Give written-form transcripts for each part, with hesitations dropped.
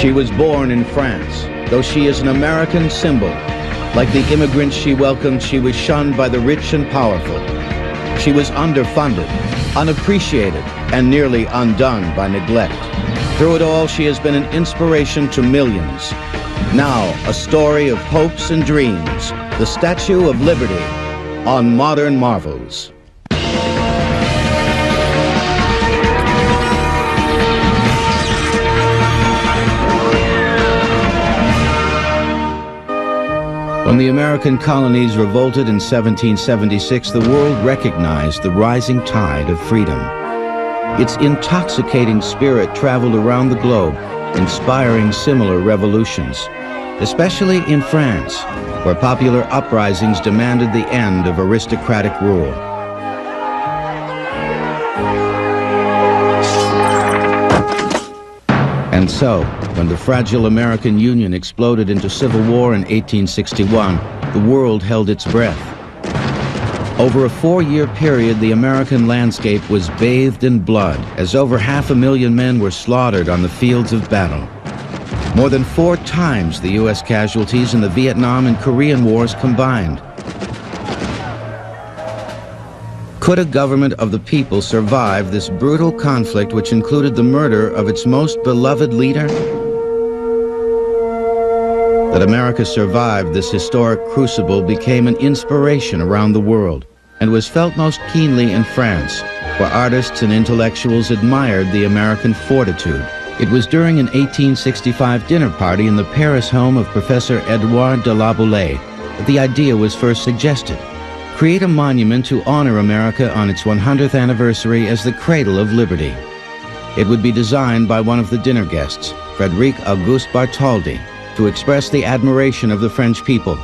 She was born in France, though she is an American symbol. Like the immigrants she welcomed, she was shunned by the rich and powerful. She was underfunded, unappreciated, and nearly undone by neglect. Through it all, she has been an inspiration to millions. Now, a story of hopes and dreams, the Statue of Liberty on Modern Marvels. When the American colonies revolted in 1776, the world recognized the rising tide of freedom. Its intoxicating spirit traveled around the globe, inspiring similar revolutions, especially in France, where popular uprisings demanded the end of aristocratic rule. And so, when the fragile American Union exploded into civil war in 1861, the world held its breath. Over a 4-year period, the American landscape was bathed in blood, as over 500,000 men were slaughtered on the fields of battle. More than 4 times the U.S. casualties in the Vietnam and Korean Wars combined. Could a government of the people survive this brutal conflict, which included the murder of its most beloved leader? That America survived this historic crucible became an inspiration around the world, and was felt most keenly in France, where artists and intellectuals admired the American fortitude. It was during an 1865 dinner party in the Paris home of Professor Edouard de la Boulaye that the idea was first suggested. Create a monument to honor America on its 100th anniversary as the cradle of liberty. It would be designed by one of the dinner guests, Frédéric Auguste Bartholdi, to express the admiration of the French people.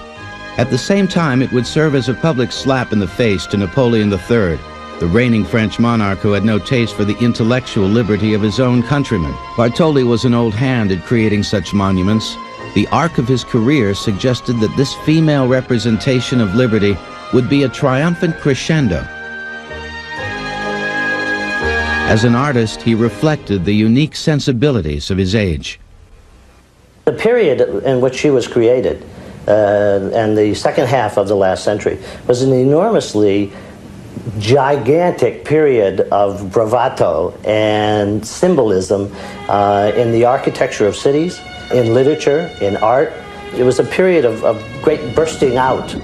At the same time, it would serve as a public slap in the face to Napoleon III, the reigning French monarch who had no taste for the intellectual liberty of his own countrymen. Bartholdi was an old hand at creating such monuments. The arc of his career suggested that this female representation of liberty would be a triumphant crescendo. As an artist, he reflected the unique sensibilities of his age. The period in which she was created, and the second half of the last century, was an enormously gigantic period of bravado and symbolism in the architecture of cities, in literature, in art. It was a period of great bursting out.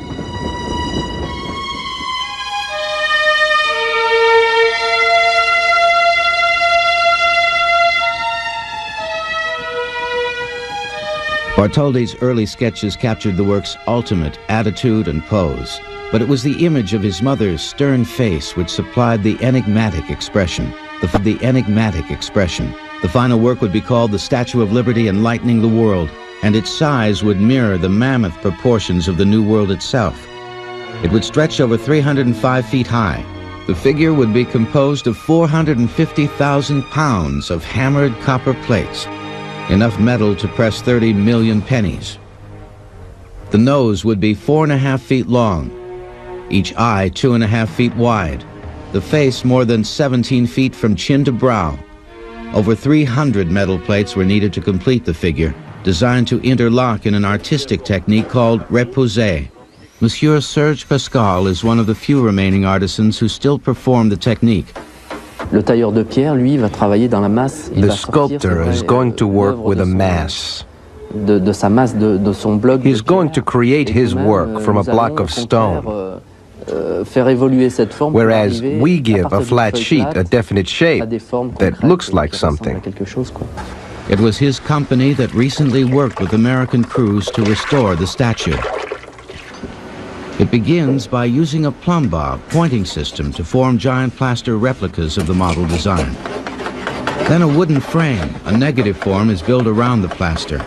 Bartholdi's early sketches captured the work's ultimate attitude and pose, but it was the image of his mother's stern face which supplied the enigmatic expression. The final work would be called The Statue of Liberty Enlightening the World, and its size would mirror the mammoth proportions of the New World itself. It would stretch over 305 feet high. The figure would be composed of 450,000 pounds of hammered copper plates, enough metal to press 30 million pennies. The nose would be 4.5 feet long, each eye 2.5 feet wide, the face more than 17 feet from chin to brow. Over 300 metal plates were needed to complete the figure, designed to interlock in an artistic technique called repoussé. Monsieur Serge Pascal is one of the few remaining artisans who still perform the technique. Le tailleur de pierre, lui, va travailler dans la masse. The sculptor is going to work with a mass. De sa masse, de son bloc. He's going to create his work from a block of stone. Whereas we give a flat sheet a definite shape that looks like something. It was his company that recently worked with American crews to restore the statue. It begins by using a plumb bob pointing system to form giant plaster replicas of the model design. Then a wooden frame, a negative form, is built around the plaster.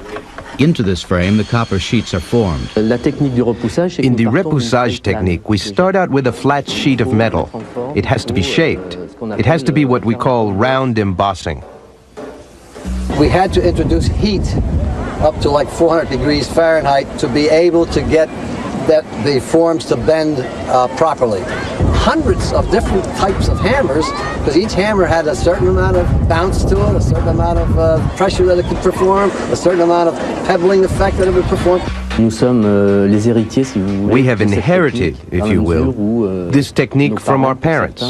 Into this frame, the copper sheets are formed. In the repoussage technique, we start out with a flat sheet of metal. It has to be shaped. It has to be what we call round embossing. We had to introduce heat up to like 400 degrees Fahrenheit to be able to get that the forms to bend properly. Hundreds of different types of hammers, because each hammer had a certain amount of bounce to it, a certain amount of pressure that it could perform, a certain amount of pebbling effect that it would perform. Nous sommes les héritiers, si vous voulez. We have inherited, if you will, this technique from our parents,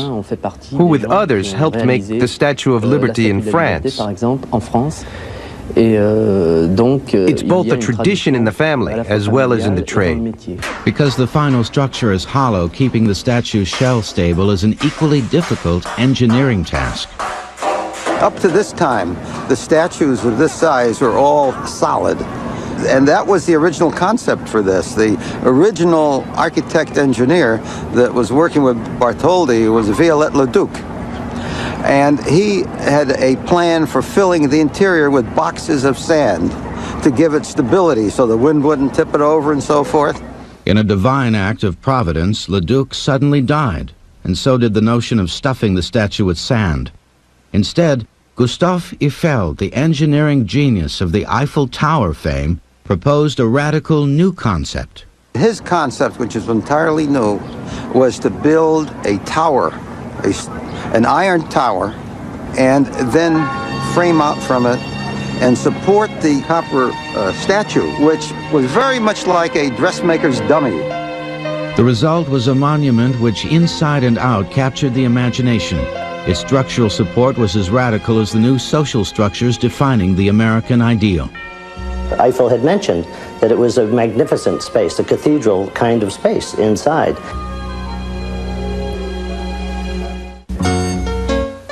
who with others helped make the Statue of Liberty in France. Par exemple, en France. It's both a tradition in the family as well as in the trade. Because the final structure is hollow, keeping the statue shell stable is an equally difficult engineering task. Up to this time, the statues of this size were all solid. And that was the original concept for this. The original architect-engineer that was working with Bartholdi was Viollet-le-Duc. And he had a plan for filling the interior with boxes of sand to give it stability so the wind wouldn't tip it over and so forth. In a divine act of providence, Leduc suddenly died, and so did the notion of stuffing the statue with sand. Instead, Gustave Eiffel, the engineering genius of the Eiffel Tower fame, proposed a radical new concept. His concept, which is entirely new, was to build a tower, an iron tower, and then frame out from it and support the copper statue, which was very much like a dressmaker's dummy. The result was a monument which inside and out captured the imagination. Its structural support was as radical as the new social structures defining the American ideal. Eiffel had mentioned that it was a magnificent space, a cathedral kind of space inside.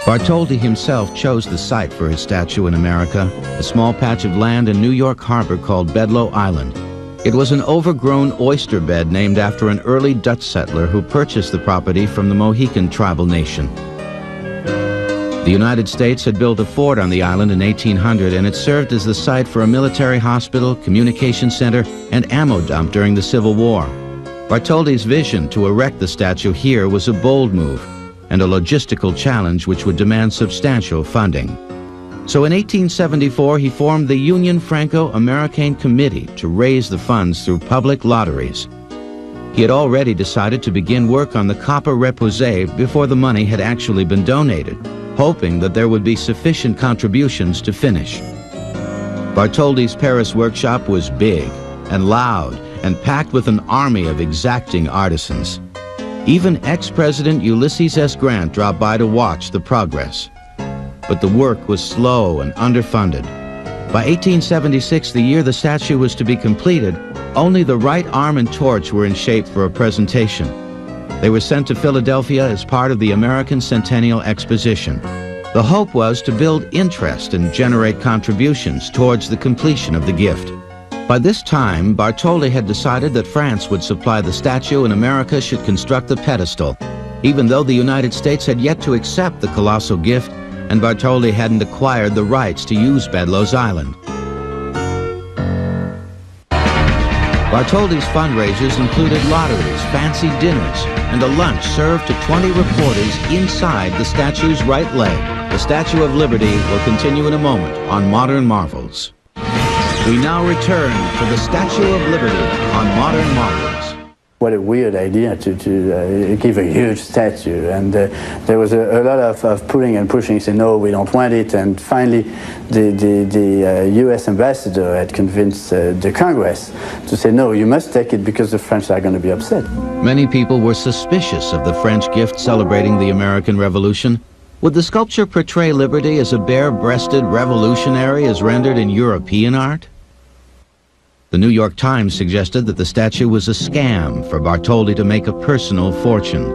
Bartholdi himself chose the site for his statue in America, a small patch of land in New York Harbor called Bedloe Island. It was an overgrown oyster bed named after an early Dutch settler who purchased the property from the Mohican tribal nation. The United States had built a fort on the island in 1800, and it served as the site for a military hospital, communication center, and ammo dump during the Civil War. Bartholdi's vision to erect the statue here was a bold move and a logistical challenge which would demand substantial funding. So in 1874, he formed the Union Franco-American Committee to raise the funds through public lotteries. He had already decided to begin work on the copper repoussé before the money had actually been donated, hoping that there would be sufficient contributions to finish. Bartholdi's Paris workshop was big and loud and packed with an army of exacting artisans. Even ex-President Ulysses S. Grant dropped by to watch the progress. But the work was slow and underfunded. By 1876, the year the statue was to be completed, only the right arm and torch were in shape for a presentation. They were sent to Philadelphia as part of the American Centennial Exposition. The hope was to build interest and generate contributions towards the completion of the gift. By this time, Bartholdi had decided that France would supply the statue and America should construct the pedestal, even though the United States had yet to accept the colossal gift and Bartholdi hadn't acquired the rights to use Bedloe's Island. Bartholdi's fundraisers included lotteries, fancy dinners, and a lunch served to 20 reporters inside the statue's right leg. The Statue of Liberty will continue in a moment on Modern Marvels. We now return to the Statue of Liberty on Modern Marvels. What a weird idea to give a huge statue. And there was a lot of pulling and pushing, saying, no, we don't want it. And finally, the US ambassador had convinced the Congress to say, no, you must take it because the French are going to be upset. Many people were suspicious of the French gift celebrating the American Revolution. Would the sculpture portray liberty as a bare-breasted revolutionary as rendered in European art? The New York Times suggested that the statue was a scam for Bartholdi to make a personal fortune.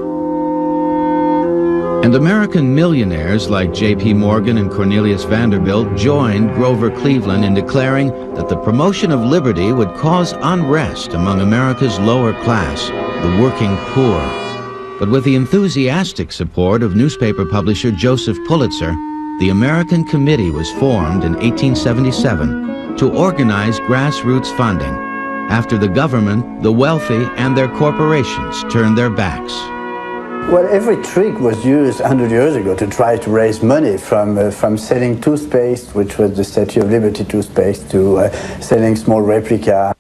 And American millionaires like J.P. Morgan and Cornelius Vanderbilt joined Grover Cleveland in declaring that the promotion of liberty would cause unrest among America's lower class, the working poor. But with the enthusiastic support of newspaper publisher Joseph Pulitzer, the American Committee was formed in 1877 to organize grassroots funding after the government, the wealthy, and their corporations turned their backs. Well, every trick was used 100 years ago to try to raise money, from selling toothpaste, which was the Statue of Liberty toothpaste, to selling small replica.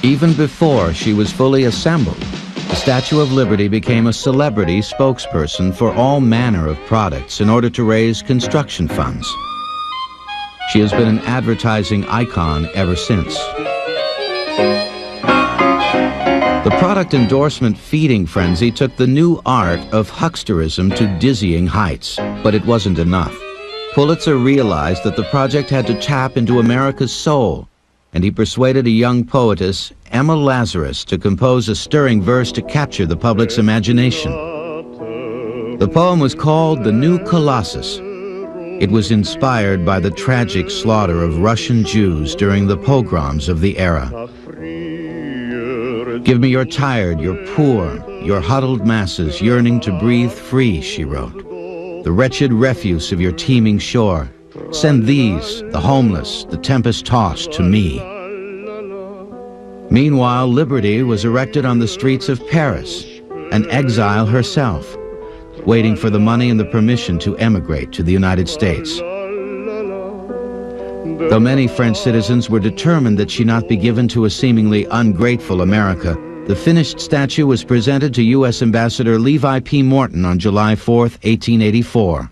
Even before she was fully assembled, the Statue of Liberty became a celebrity spokesperson for all manner of products in order to raise construction funds. She has been an advertising icon ever since. The product endorsement feeding frenzy took the new art of hucksterism to dizzying heights, but it wasn't enough. Pulitzer realized that the project had to tap into America's soul, and he persuaded a young poetess, Emma Lazarus, to compose a stirring verse to capture the public's imagination. The poem was called The New Colossus. It was inspired by the tragic slaughter of Russian Jews during the pogroms of the era. Give me your tired, your poor, your huddled masses yearning to breathe free, she wrote. The wretched refuse of your teeming shore. Send these, the homeless, the tempest-tossed, to me. Meanwhile, Liberty was erected on the streets of Paris, an exile herself, waiting for the money and the permission to emigrate to the United States. Though many French citizens were determined that she not be given to a seemingly ungrateful America, the finished statue was presented to U.S. Ambassador Levi P. Morton on July 4, 1884.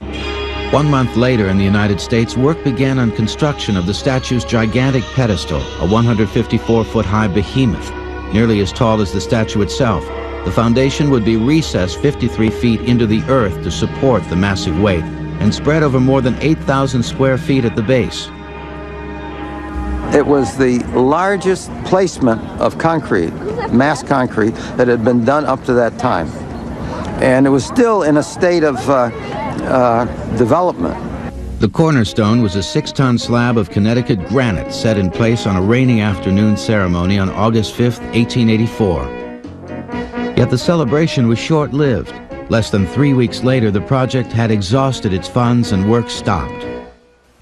1 month later in the United States, work began on construction of the statue's gigantic pedestal, a 154-foot-high behemoth, nearly as tall as the statue itself. The foundation would be recessed 53 feet into the earth to support the massive weight, and spread over more than 8,000 square feet at the base. It was the largest placement of concrete, mass concrete, that had been done up to that time. And it was still in a state of development. The cornerstone was a 6-ton slab of Connecticut granite set in place on a rainy afternoon ceremony on August 5, 1884. Yet the celebration was short-lived. Less than 3 weeks later, the project had exhausted its funds and work stopped.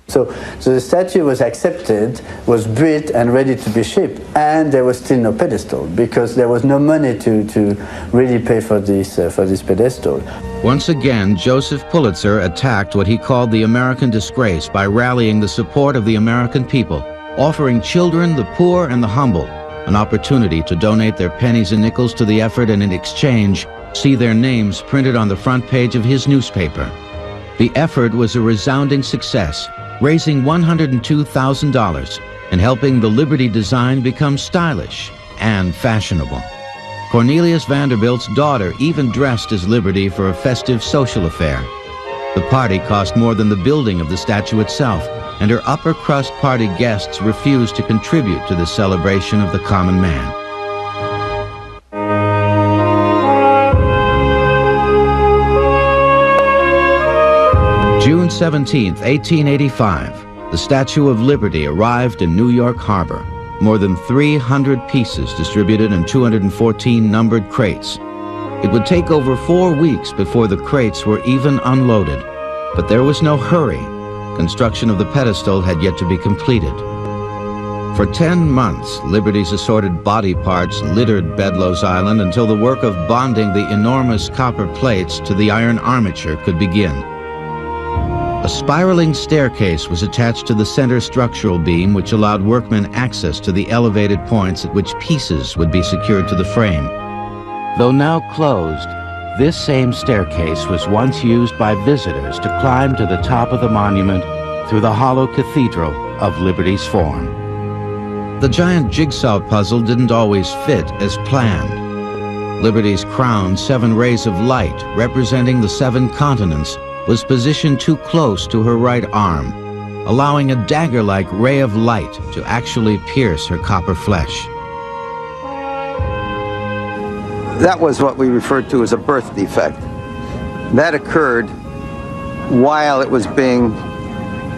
So the statue was accepted, was built and ready to be shipped, and there was still no pedestal because there was no money to really pay for this pedestal. Once again, Joseph Pulitzer attacked what he called the American disgrace by rallying the support of the American people, offering children, the poor, and the humble an opportunity to donate their pennies and nickels to the effort, and in exchange, see their names printed on the front page of his newspaper. The effort was a resounding success, raising $102,000 and helping the Liberty design become stylish and fashionable. Cornelius Vanderbilt's daughter even dressed as Liberty for a festive social affair. The party cost more than the building of the statue itself, and her upper-crust party guests refused to contribute to the celebration of the common man. June 17, 1885, the Statue of Liberty arrived in New York Harbor. More than 300 pieces distributed in 214 numbered crates. It would take over 4 weeks before the crates were even unloaded. But there was no hurry. Construction of the pedestal had yet to be completed. For 10 months, Liberty's assorted body parts littered Bedloe's Island until the work of bonding the enormous copper plates to the iron armature could begin. A spiraling staircase was attached to the center structural beam, which allowed workmen access to the elevated points at which pieces would be secured to the frame. Though now closed, this same staircase was once used by visitors to climb to the top of the monument through the hollow cathedral of Liberty's form. The giant jigsaw puzzle didn't always fit as planned. Liberty's crowned 7 rays of light, representing the 7 continents, was positioned too close to her right arm, allowing a dagger-like ray of light to actually pierce her copper flesh. That was what we referred to as a birth defect. That occurred while it was being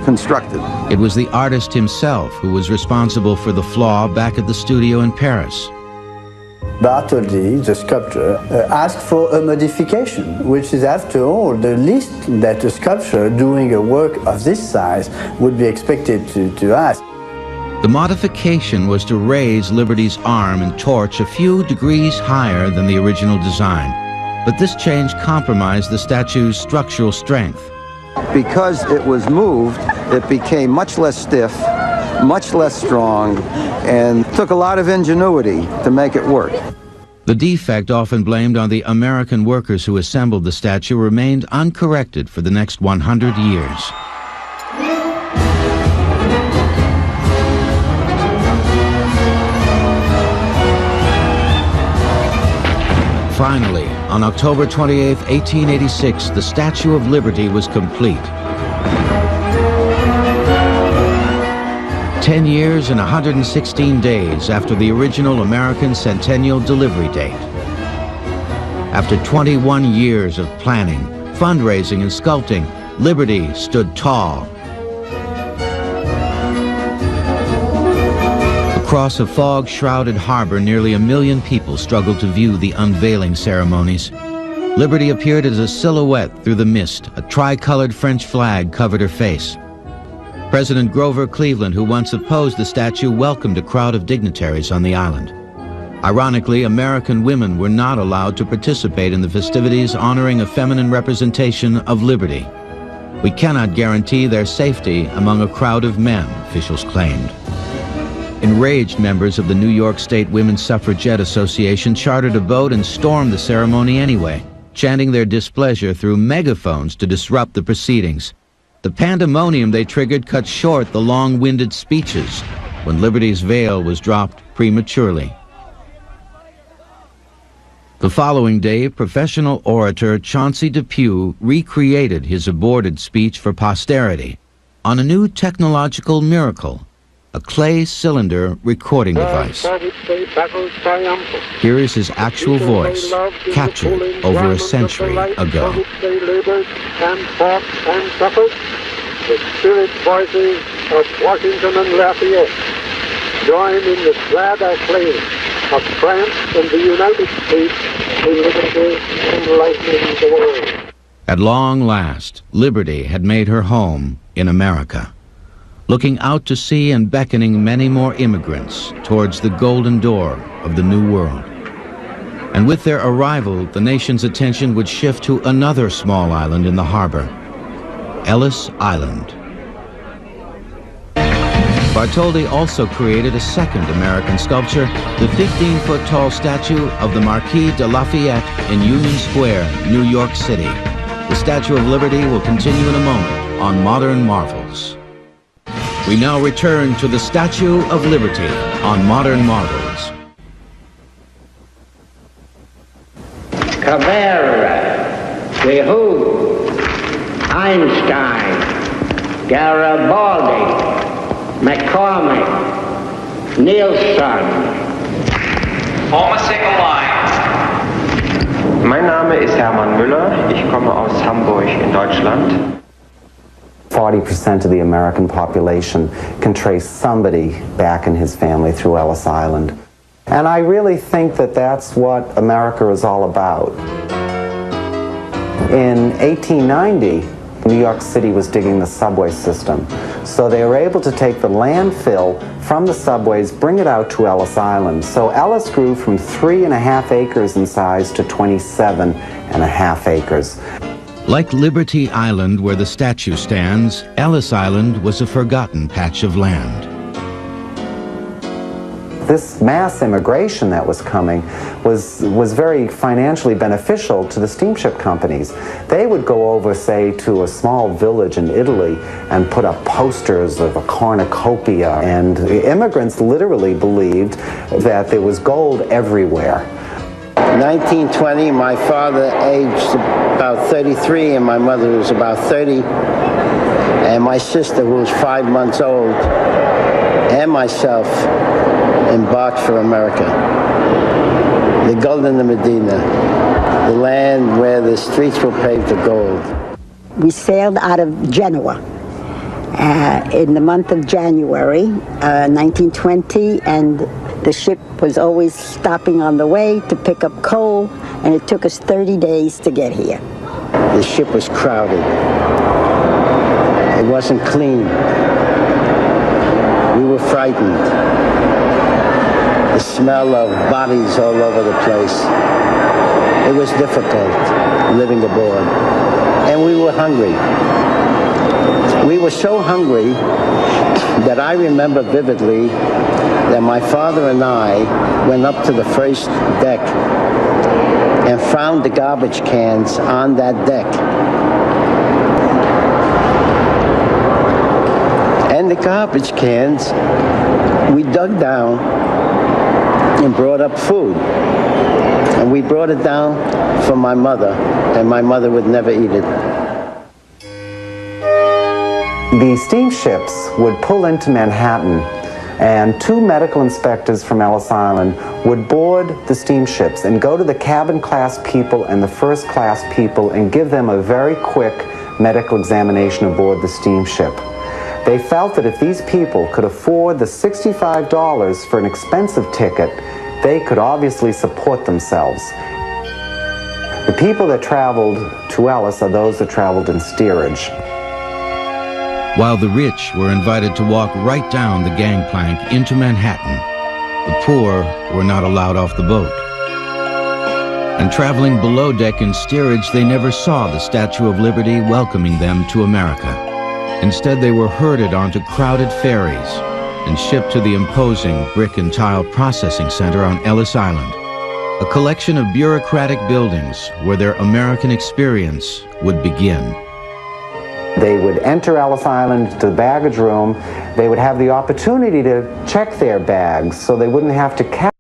constructed. It was the artist himself who was responsible for the flaw back at the studio in Paris. Bartholdi, the sculptor, asked for a modification, which is, after all, the least that a sculptor doing a work of this size would be expected to ask. The modification was to raise Liberty's arm and torch a few degrees higher than the original design. But this change compromised the statue's structural strength. Because it was moved, it became much less stiff, much less strong, and took a lot of ingenuity to make it work. The defect, often blamed on the American workers who assembled the statue, remained uncorrected for the next 100 years. Finally, on October 28, 1886, the Statue of Liberty was complete. 10 years and 116 days after the original American centennial delivery date. After 21 years of planning, fundraising, and sculpting, Liberty stood tall. Across a fog-shrouded harbor, nearly 1 million people struggled to view the unveiling ceremonies. Liberty appeared as a silhouette through the mist. A tricolored French flag covered her face. President Grover Cleveland, who once opposed the statue, welcomed a crowd of dignitaries on the island. Ironically, American women were not allowed to participate in the festivities honoring a feminine representation of liberty. We cannot guarantee their safety among a crowd of men, officials claimed. Enraged members of the New York State Women's Suffragette Association chartered a boat and stormed the ceremony anyway, chanting their displeasure through megaphones to disrupt the proceedings. The pandemonium they triggered cut short the long-winded speeches when Liberty's veil was dropped prematurely. The following day, professional orator Chauncey Depew recreated his aborted speech for posterity on a new technological miracle, a clay cylinder recording device. Here is his actual voice, captured over a century ago. The spirit voices of Washington and Lafayette join in the glad acclaim of France and the United States in liberty enlightening the world. At long last, Liberty had made her home in America, looking out to sea and beckoning many more immigrants towards the golden door of the New World. And with their arrival, the nation's attention would shift to another small island in the harbor, Ellis Island. Bartholdi also created a second American sculpture, the 15-foot-tall statue of the Marquis de Lafayette in Union Square, New York City. The Statue of Liberty will continue in a moment on Modern Marvels. We now return to the Statue of Liberty on Modern Marvels. Cabrera, Behoud, Einstein, Garibaldi, McCormick, Nielsen. Form a single line. Mein Name ist Hermann Müller. Ich komme aus Hamburg in Deutschland. 40% of the American population can trace somebody back in his family through Ellis Island. And I really think that that's what America is all about. In 1890, New York City was digging the subway system. So they were able to take the landfill from the subways, bring it out to Ellis Island. So Ellis grew from 3.5 acres in size to 27.5 acres. Like Liberty Island, where the statue stands, Ellis Island was a forgotten patch of land. This mass immigration that was coming was very financially beneficial to the steamship companies. They would go over, say, to a small village in Italy and put up posters of a cornucopia, and immigrants literally believed that there was gold everywhere. 1920, my father aged about 33 and my mother was about 30, and my sister, who was 5 months old, and myself embarked for America. The Golden Medina, the land where the streets were paved with gold. We sailed out of Genoa in the month of January 1920, and the ship was always stopping on the way to pick up coal, and it took us 30 days to get here. The ship was crowded. It wasn't clean. We were frightened. The smell of bodies all over the place. It was difficult living aboard. And we were hungry. We were so hungry that I remember vividly that my father and I went up to the first deck and found the garbage cans on that deck. And the garbage cans, we dug down and brought up food. And we brought it down for my mother, and my mother would never eat it. The steamships would pull into Manhattan, and two medical inspectors from Ellis Island would board the steamships and go to the cabin class people and the first class people and give them a very quick medical examination aboard the steamship. They felt that if these people could afford the $65 for an expensive ticket, they could obviously support themselves. The people that traveled to Ellis are those that traveled in steerage. While the rich were invited to walk right down the gangplank into Manhattan, the poor were not allowed off the boat. And traveling below deck in steerage, they never saw the Statue of Liberty welcoming them to America. Instead, they were herded onto crowded ferries and shipped to the imposing brick and tile processing center on Ellis Island, a collection of bureaucratic buildings where their American experience would begin. They would enter Ellis Island to the baggage room. They would have the opportunity to check their bags so they wouldn't have to carry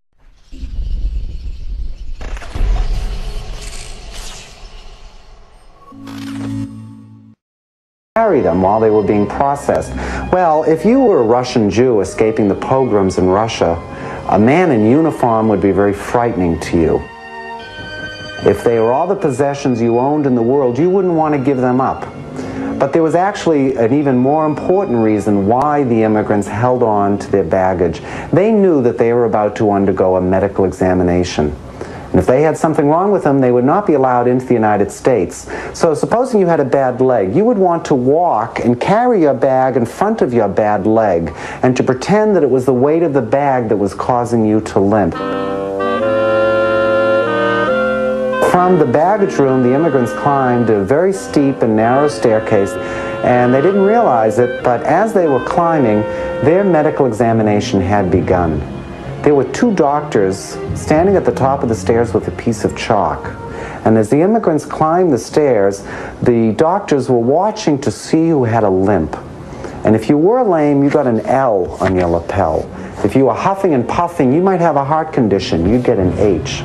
them while they were being processed. Well, if you were a Russian Jew escaping the pogroms in Russia, a man in uniform would be very frightening to you. If they were all the possessions you owned in the world, you wouldn't want to give them up. But there was actually an even more important reason why the immigrants held on to their baggage. They knew that they were about to undergo a medical examination. And if they had something wrong with them, they would not be allowed into the United States. So supposing you had a bad leg, you would want to walk and carry your bag in front of your bad leg and to pretend that it was the weight of the bag that was causing you to limp. From the baggage room, the immigrants climbed a very steep and narrow staircase, and they didn't realize it, but as they were climbing, their medical examination had begun. There were two doctors standing at the top of the stairs with a piece of chalk. And as the immigrants climbed the stairs, the doctors were watching to see who had a limp. And if you were lame, you got an L on your lapel. If you were huffing and puffing, you might have a heart condition. You'd get an H.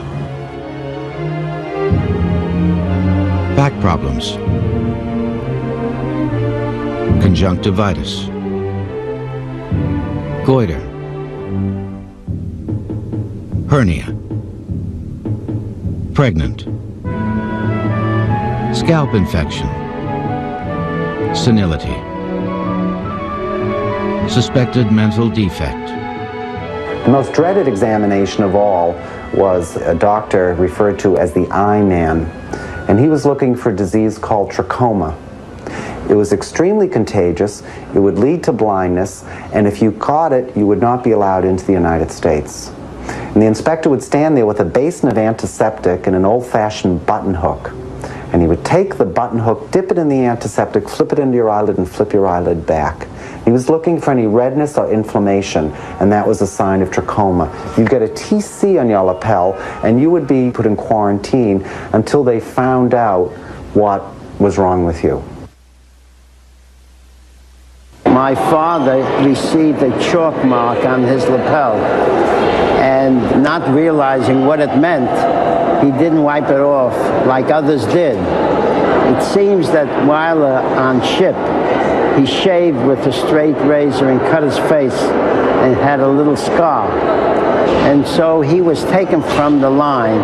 Back problems, conjunctivitis, goiter, hernia, pregnant, scalp infection, senility, suspected mental defect. The most dreaded examination of all was a doctor referred to as the eye man, and he was looking for a disease called trachoma. It was extremely contagious, it would lead to blindness, and if you caught it, you would not be allowed into the United States. And the inspector would stand there with a basin of antiseptic and an old-fashioned button hook. And he would take the button hook, dip it in the antiseptic, flip it into your eyelid, and flip your eyelid back. He was looking for any redness or inflammation, and that was a sign of trachoma. You'd get a TC on your lapel, and you would be put in quarantine until they found out what was wrong with you. My father received a chalk mark on his lapel, and not realizing what it meant, he didn't wipe it off like others did. It seems that while on ship, he shaved with a straight razor and cut his face and had a little scar. And so he was taken from the line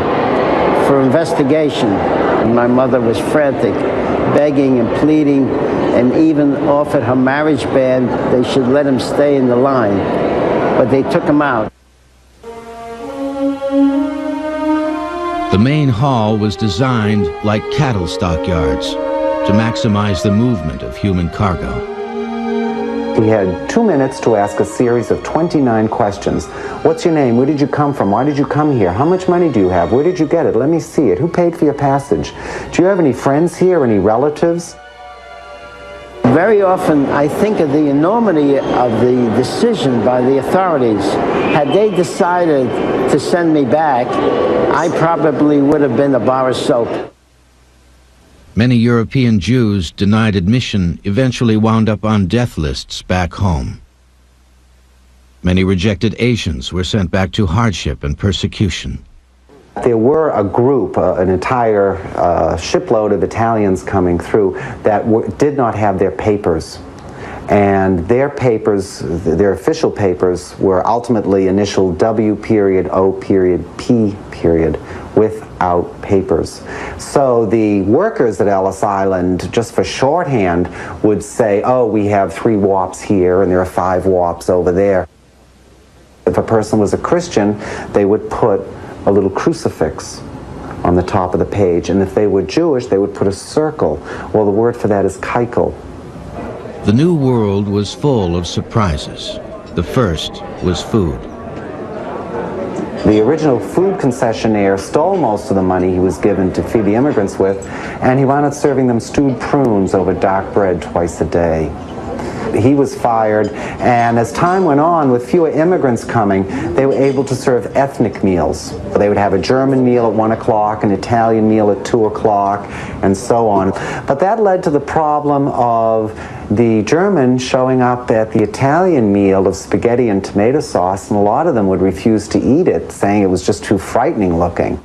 for investigation. And my mother was frantic, begging and pleading, and even offered her marriage band they should let him stay in the line. But they took him out. The main hall was designed like cattle stockyards to maximize the movement of human cargo. He had 2 minutes to ask a series of 29 questions. What's your name? Where did you come from? Why did you come here? How much money do you have? Where did you get it? Let me see it. Who paid for your passage? Do you have any friends here? Any relatives? Very often, I think of the enormity of the decision by the authorities. Had they decided to send me back, I probably would have been a bar of soap. Many European Jews denied admission eventually wound up on death lists back home. Many rejected Asians were sent back to hardship and persecution. There were a group, an entire shipload of Italians coming through that did not have their papers. And their papers, their official papers, were ultimately initial W period, O period, P period, without papers. So the workers at Ellis Island, just for shorthand, would say, oh, we have 3 WAPs here and there are 5 WAPs over there. If a person was a Christian, they would put a little crucifix on the top of the page, and if they were Jewish, they would put a circle. Well, the word for that is keikel. The New World was full of surprises. The first was food. The original food concessionaire stole most of the money he was given to feed the immigrants with, and he wound up serving them stewed prunes over dark bread twice a day. He was fired, and as time went on, with fewer immigrants coming, they were able to serve ethnic meals. They would have a German meal at 1 o'clock, an Italian meal at 2 o'clock, and so on. But that led to the problem of the Germans showing up at the Italian meal of spaghetti and tomato sauce, and a lot of them would refuse to eat it, saying it was just too frightening looking.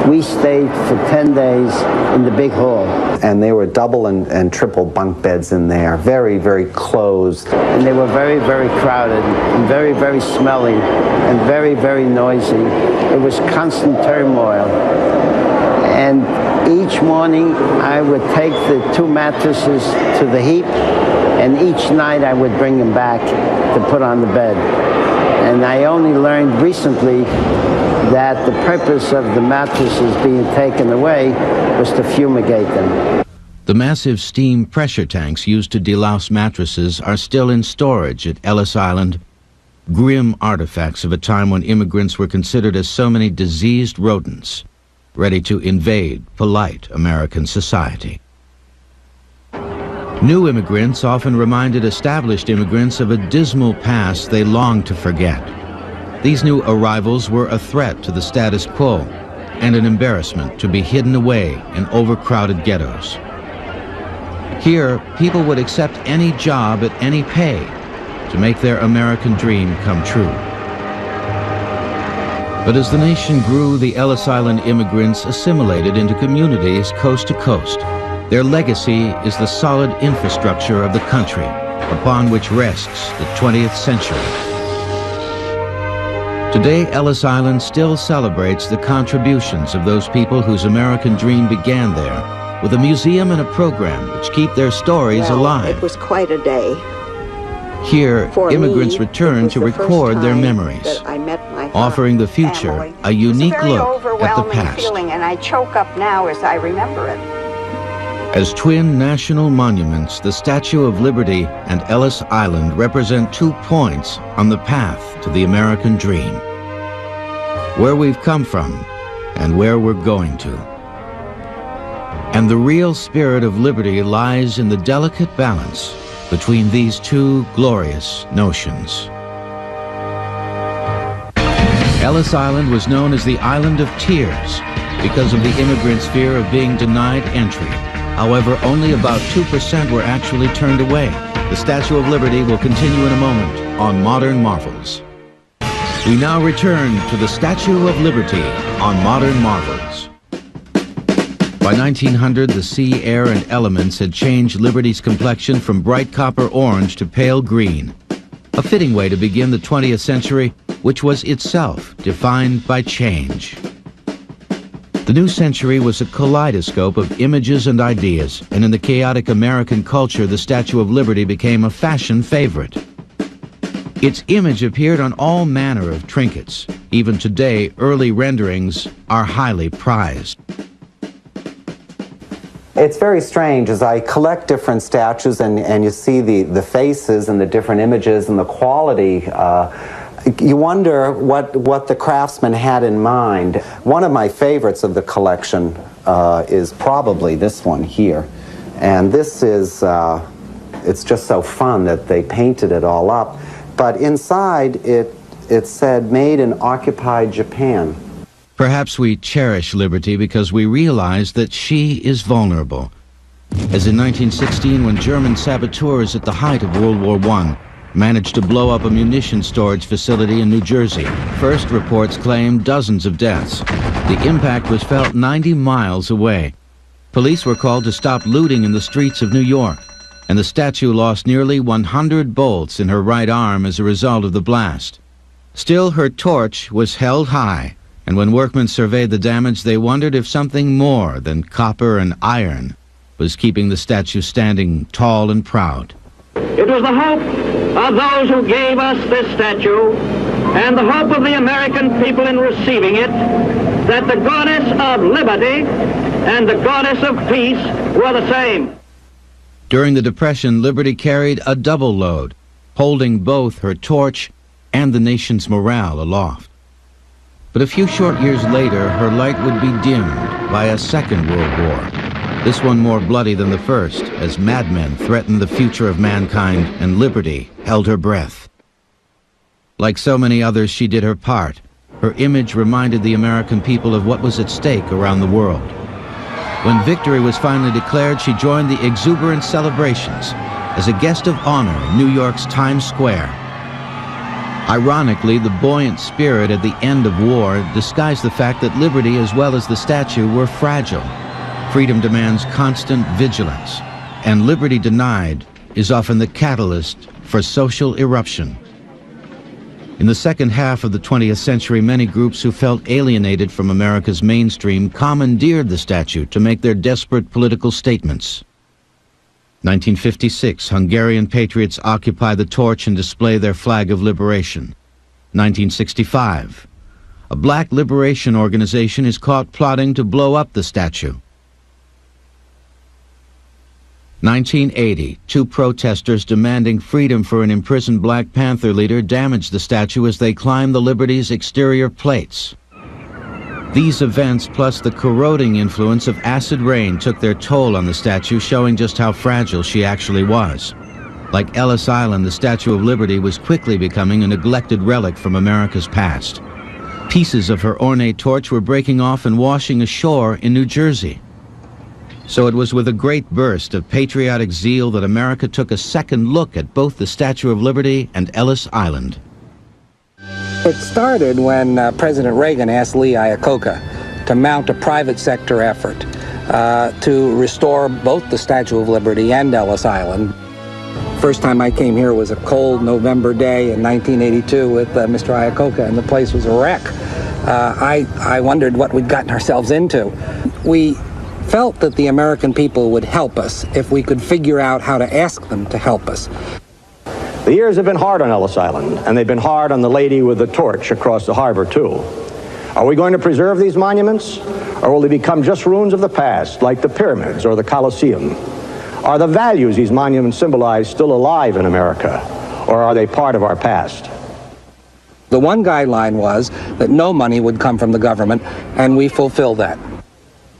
We stayed for 10 days in the big hall. And there were double and triple bunk beds in there, very, very close. And they were very, very crowded, and very, very smelly, and very, very noisy. It was constant turmoil. And each morning I would take the 2 mattresses to the heap, and each night I would bring them back to put on the bed. And I only learned recently that the purpose of the mattresses being taken away was to fumigate them. The massive steam pressure tanks used to delouse mattresses are still in storage at Ellis Island, grim artifacts of a time when immigrants were considered as so many diseased rodents, ready to invade polite American society. New immigrants often reminded established immigrants of a dismal past they longed to forget. These new arrivals were a threat to the status quo and an embarrassment to be hidden away in overcrowded ghettos. Here, people would accept any job at any pay to make their American dream come true. But as the nation grew, the Ellis Island immigrants assimilated into communities coast to coast. Their legacy is the solid infrastructure of the country upon which rests the 20th century. Today, Ellis Island still celebrates the contributions of those people whose American dream began there, with a museum and a program which keep their stories alive. It was quite a day. Here, immigrants return to record their memories, offering the future a unique look at the past. Feeling, and I choke up now as I remember it. As twin national monuments, the Statue of Liberty and Ellis Island represent 2 points on the path to the American dream. Where we've come from and where we're going to. And the real spirit of liberty lies in the delicate balance between these 2 glorious notions. Ellis Island was known as the Island of Tears because of the immigrants' fear of being denied entry. However, only about 2% were actually turned away. The Statue of Liberty will continue in a moment on Modern Marvels. We now return to the Statue of Liberty on Modern Marvels. By 1900, the sea, air, and elements had changed Liberty's complexion from bright copper orange to pale green. A fitting way to begin the 20th century, which was itself defined by change. The new century was a kaleidoscope of images and ideas, and in the chaotic American culture, the Statue of Liberty became a fashion favorite. Its image appeared on all manner of trinkets. Even today, early renderings are highly prized. It's very strange as I collect different statues and you see the faces and the different images and the quality. You wonder what the craftsman had in mind. One of my favorites of the collection is probably this one here. And this is, it's just so fun that they painted it all up. But inside, it said, made in occupied Japan. Perhaps we cherish liberty because we realize that she is vulnerable. As in 1916, when German saboteurs at the height of World War I managed to blow up a munition storage facility in New Jersey. First reports claimed dozens of deaths. The impact was felt 90 miles away. Police were called to stop looting in the streets of New York, and the statue lost nearly 100 bolts in her right arm as a result of the blast. Still, her torch was held high, and when workmen surveyed the damage, they wondered if something more than copper and iron was keeping the statue standing tall and proud. It was the hope of those who gave us this statue and the hope of the American people in receiving it that the goddess of liberty and the goddess of peace were the same. During the Depression, Liberty carried a double load, holding both her torch and the nation's morale aloft. But a few short years later, her light would be dimmed by a Second World War. This one more bloody than the first, as madmen threatened the future of mankind and Liberty held her breath. Like so many others, she did her part. Her image reminded the American people of what was at stake around the world. When victory was finally declared, she joined the exuberant celebrations as a guest of honor in New York's Times Square. Ironically, the buoyant spirit at the end of war disguised the fact that liberty as well as the statue were fragile. Freedom demands constant vigilance, and liberty denied is often the catalyst for social eruption. In the second half of the 20th century, many groups who felt alienated from America's mainstream commandeered the statue to make their desperate political statements. 1956, Hungarian patriots occupy the torch and display their flag of liberation. 1965, a black liberation organization is caught plotting to blow up the statue. 1980, two protesters demanding freedom for an imprisoned Black Panther leader damaged the statue as they climbed the Liberty's exterior plates. These events, plus the corroding influence of acid rain, took their toll on the statue, showing just how fragile she actually was. Like Ellis Island, the Statue of Liberty was quickly becoming a neglected relic from America's past. Pieces of her ornate torch were breaking off and washing ashore in New Jersey. So it was with a great burst of patriotic zeal that America took a second look at both the Statue of Liberty and Ellis Island. It started when President Reagan asked Lee Iacocca to mount a private sector effort to restore both the Statue of Liberty and Ellis Island. First time I came here was a cold November day in 1982 with Mr. Iacocca, and the place was a wreck. I wondered what we'd gotten ourselves into. We felt that the American people would help us if we could figure out how to ask them to help us. The years have been hard on Ellis Island, and they've been hard on the lady with the torch across the harbor, too. Are we going to preserve these monuments, or will they become just ruins of the past, like the pyramids or the Colosseum? Are the values these monuments symbolize still alive in America, or are they part of our past? The one guideline was that no money would come from the government, and we fulfilled that.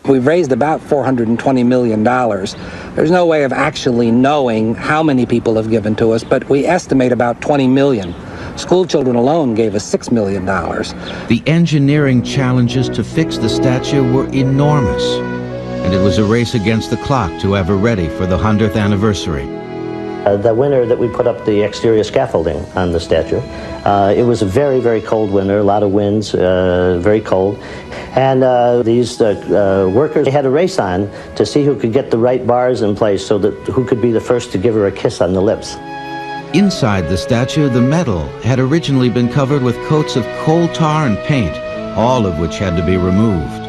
We've raised about $420 million. There's no way of actually knowing how many people have given to us, but we estimate about 20 million. School children alone gave us $6 million. The engineering challenges to fix the statue were enormous, and it was a race against the clock to have her ready for the 100th anniversary. The winter that we put up the exterior scaffolding on the statue, it was a very, very cold winter, a lot of winds, very cold. And these workers, they had a race on to see who could get the right bars in place so that who could be the first to give her a kiss on the lips. Inside the statue, the metal had originally been covered with coats of coal tar and paint, all of which had to be removed.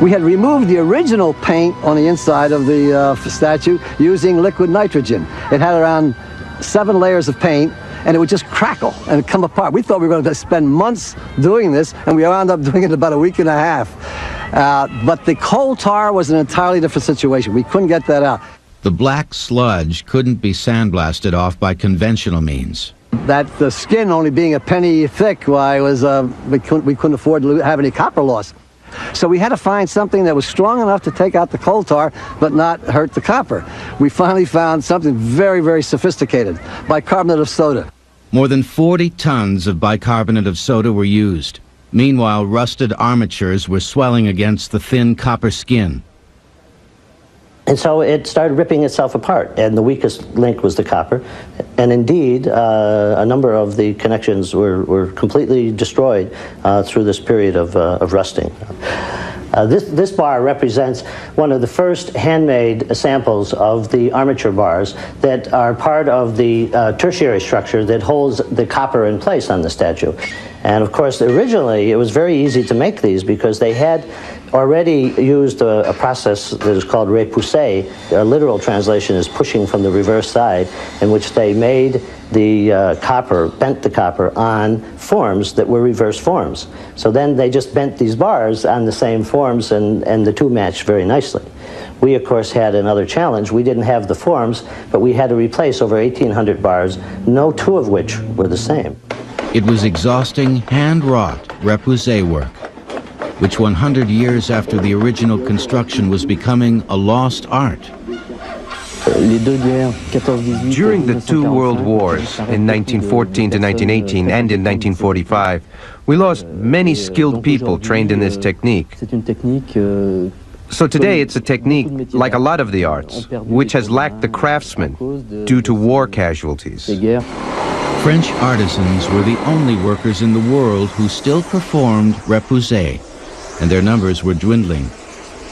We had removed the original paint on the inside of the statue using liquid nitrogen. It had around 7 layers of paint, and it would just crackle and come apart. We thought we were going to spend months doing this, and we wound up doing it in about a week and a half. But the coal tar was an entirely different situation. We couldn't get that out. The black sludge couldn't be sandblasted off by conventional means. That the skin only being a penny thick, why was we couldn't afford to have any copper loss. So we had to find something that was strong enough to take out the coal tar but not hurt the copper. We finally found something very, very sophisticated, bicarbonate of soda. More than 40 tons of bicarbonate of soda were used. Meanwhile, rusted armatures were swelling against the thin copper skin. And so it started ripping itself apart, and the weakest link was the copper. And indeed, a number of the connections were completely destroyed through this period of rusting. This bar represents one of the first handmade samples of the armature bars that are part of the tertiary structure that holds the copper in place on the statue. And of course, originally, it was very easy to make these because they had already used a process that is called repousser. A literal translation is pushing from the reverse side, in which they made the copper, bent the copper on forms that were reverse forms. So then they just bent these bars on the same forms, and the two matched very nicely. We, of course, had another challenge. We didn't have the forms, but we had to replace over 1,800 bars, no two of which were the same. It was exhausting, hand-wrought repousser work, which 100 years after the original construction was becoming a lost art. During the two world wars, in 1914 to 1918 and in 1945, we lost many skilled people trained in this technique. So today it's a technique, like a lot of the arts, which has lacked the craftsmen due to war casualties. French artisans were the only workers in the world who still performed repousser, and their numbers were dwindling.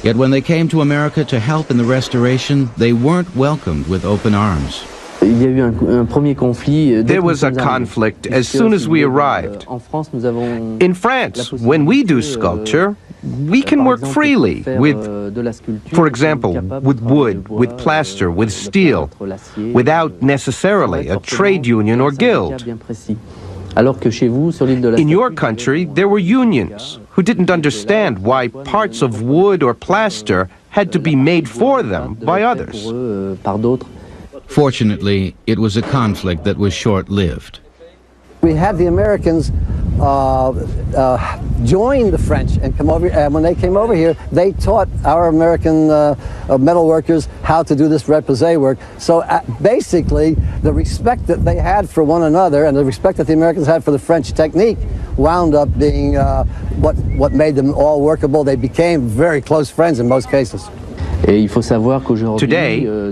Yet when they came to America to help in the restoration, they weren't welcomed with open arms. There was a conflict as soon as we arrived. In France, when we do sculpture, we can work freely with, for example, with wood, with plaster, with steel, without necessarily a trade union or guild. In your country, there were unions who didn't understand why parts of wood or plaster had to be made for them by others. Fortunately, it was a conflict that was short-lived. We had the Americans join the French and come over. And when they came over here, they taught our American metal workers how to do this repousser work. So basically, the respect that they had for one another and the respect that the Americans had for the French technique wound up being what made them all workable. They became very close friends in most cases. Today,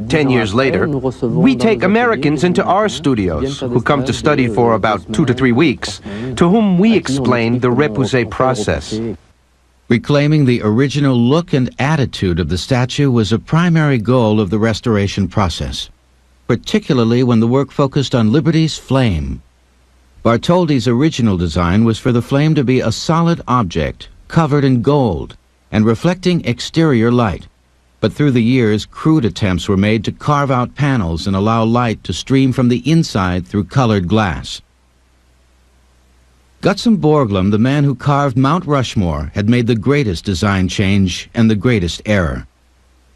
10 years later, we take Americans into our studios who come to study for about 2 to 3 weeks, to whom we explain the repousser process. Reclaiming the original look and attitude of the statue was a primary goal of the restoration process, particularly when the work focused on Liberty's flame. Bartholdi's original design was for the flame to be a solid object, covered in gold, and reflecting exterior light. But through the years, crude attempts were made to carve out panels and allow light to stream from the inside through colored glass. Gutzon Borglum, the man who carved Mount Rushmore, had made the greatest design change and the greatest error.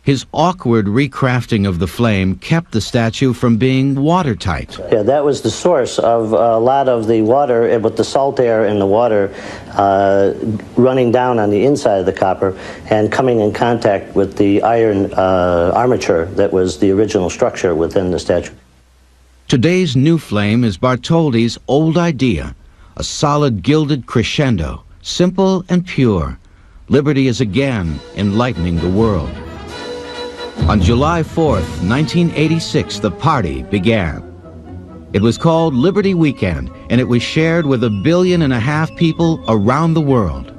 His awkward recrafting of the flame kept the statue from being watertight. Yeah, that was the source of a lot of the water, with the salt air in the water running down on the inside of the copper and coming in contact with the iron armature that was the original structure within the statue. Today's new flame is Bartholdi's old idea, a solid gilded crescendo, simple and pure. Liberty is again enlightening the world. On July 4th, 1986, the party began. It was called Liberty Weekend, and it was shared with 1.5 billion people around the world.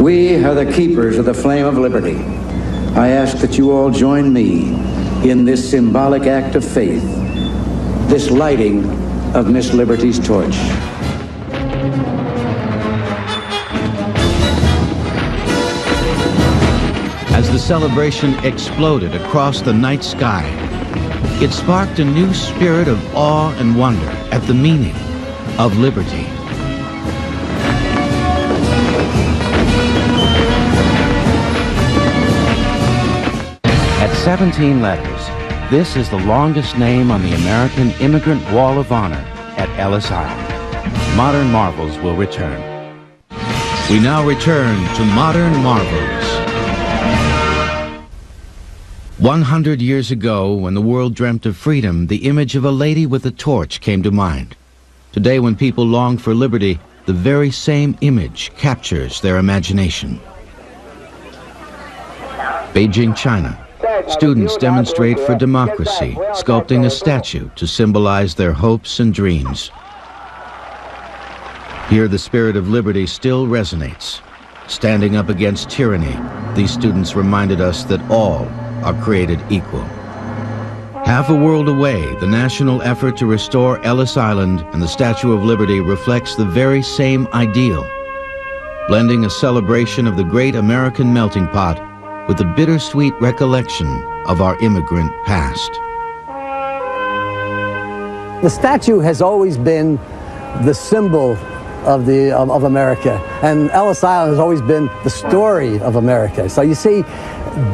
We are the keepers of the flame of liberty. I ask that you all join me in this symbolic act of faith, this lighting of Miss Liberty's torch. As the celebration exploded across the night sky, it sparked a new spirit of awe and wonder at the meaning of liberty. At 17 letters, this is the longest name on the American Immigrant Wall of Honor at Ellis Island. Modern Marvels will return. We now return to modern marvels. 100 years ago, when the world dreamt of freedom, the image of a lady with a torch came to mind. Today, when people long for liberty, the very same image captures their imagination. Beijing, China. Students demonstrate for democracy, sculpting a statue to symbolize their hopes and dreams. Here, the spirit of liberty still resonates. Standing up against tyranny, these students reminded us that all are created equal. Half a world away, the national effort to restore Ellis Island and the Statue of Liberty reflects the very same ideal, blending a celebration of the great American melting pot with the bittersweet recollection of our immigrant past. The statue has always been the symbol of America, and Ellis Island has always been the story of America. So you see,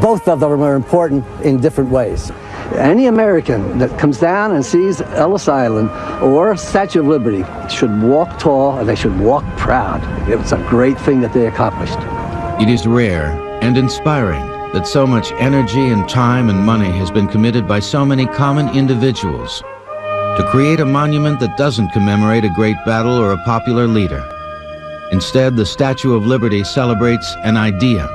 both of them are important in different ways. Any American that comes down and sees Ellis Island or Statue of Liberty should walk tall and they should walk proud. It's a great thing that they accomplished. It is rare and inspiring that so much energy and time and money has been committed by so many common individuals to create a monument that doesn't commemorate a great battle or a popular leader. Instead, the Statue of Liberty celebrates an idea,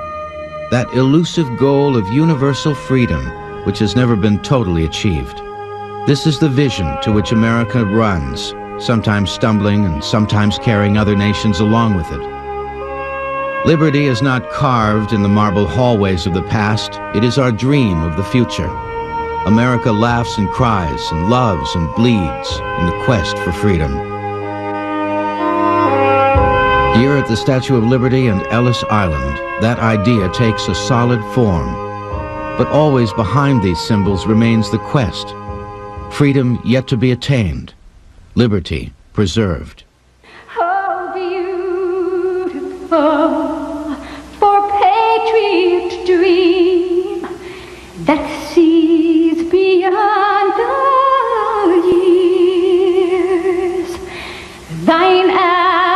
that elusive goal of universal freedom, which has never been totally achieved. This is the vision to which America runs, sometimes stumbling and sometimes carrying other nations along with it. Liberty is not carved in the marble hallways of the past, it is our dream of the future. America laughs and cries and loves and bleeds in the quest for freedom. Here at the Statue of Liberty and Ellis Island, that idea takes a solid form. But always behind these symbols remains the quest. Freedom yet to be attained. Liberty preserved. How beautiful for patriot dream that sees beyond the years. Thine alabaster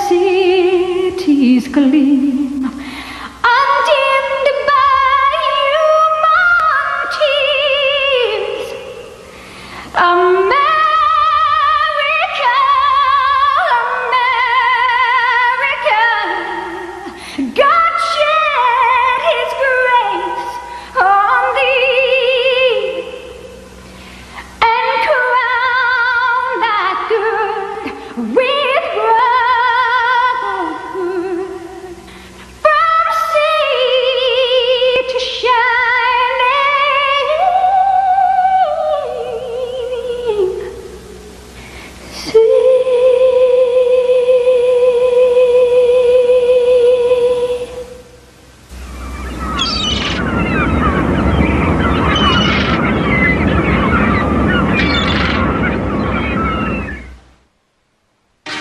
cities gleam, undimmed by human tears. America, America, God shed His grace on thee and crown that good with brotherhood from sea to shining sea.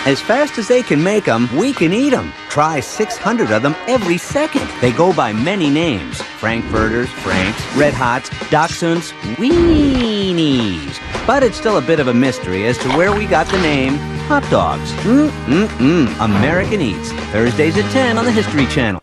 As fast as they can make them, we can eat them. Try 600 of them every second. They go by many names. Frankfurters, Franks, Red Hots, Dachshunds, Weenies. But it's still a bit of a mystery as to where we got the name hot dogs. American Eats. Thursdays at 10 on the History Channel.